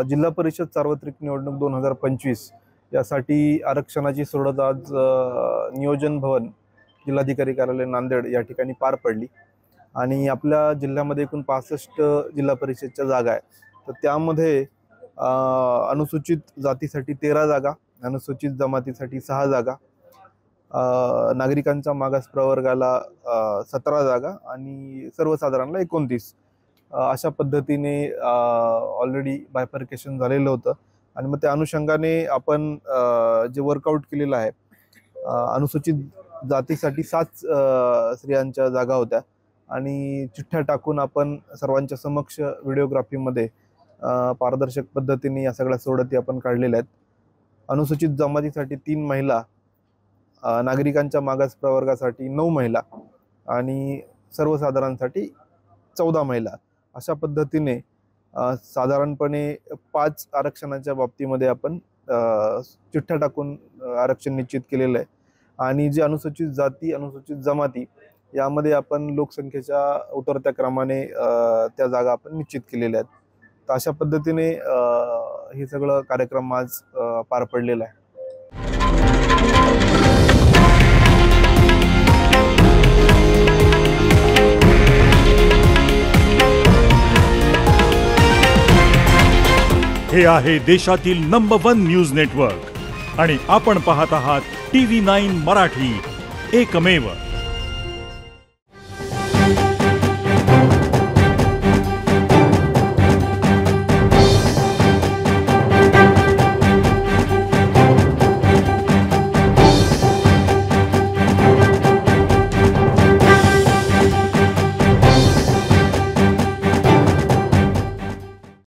जिल्हा परिषद सार्वत्रिक निवडणूक 2025 यासाठी आरक्षणाची सोडत आज नियोजन भवन जिल्हाधिकारी कार्यालय नांदेड या ठिकाणी पार पडली आणि आपल्या जिल्ह्यामध्ये एकूण 65 जिल्हा परिषदच्या जागा आहे। तर त्यामध्ये अनुसूचित जातीसाठी 13 जागा, अनुसूचित जमातीसाठी 6 जागा, नागरिकांच्या मागास प्रवर्गाला 17 जागा आणि सर्वसाधारणला 29 अशा पद्धतीने ऑलरेडी बायफर्केशन झालेलं होतं। आणि मग त्या अनुषंगाने आपण जे वर्कआउट केलेलं आहे, अनुसूचित जातीसाठी 7 स्त्रियांच्या जागा होत्या आणि चिठ्ठ्या टाकून आपण सर्वांच्या समक्ष व्हिडिओग्राफीमध्ये पारदर्शक पद्धतीने या सगळ्या सोडती आपण काढलेल्या आहेत। अनुसूचित जमातीसाठी 3 महिला, नागरिकांच्या मागास प्रवर्गासाठी 9 महिला आणि सर्वसाधारणसाठी 14 महिला अशा पद्धतीने साधारणपणे 5 आरक्षणाच्या बाबतीमध्ये आपण चिठ्ठ्या टाकून आरक्षण निश्चित केलेलं आहे। आणि जे अनुसूचित जाती, अनुसूचित जमाती यामध्ये आपण लोकसंख्येच्या उतरत्या क्रमाने त्या जागा आपण निश्चित केलेल्या आहेत। तर अशा पद्धतीने हे सगळं कार्यक्रम आज पार पडलेला आहे। हे आहे देशातील नंबर 1 न्यूज नेटवर्क आणि आपण पाहत आहात TV9 मराठी, एकमेव।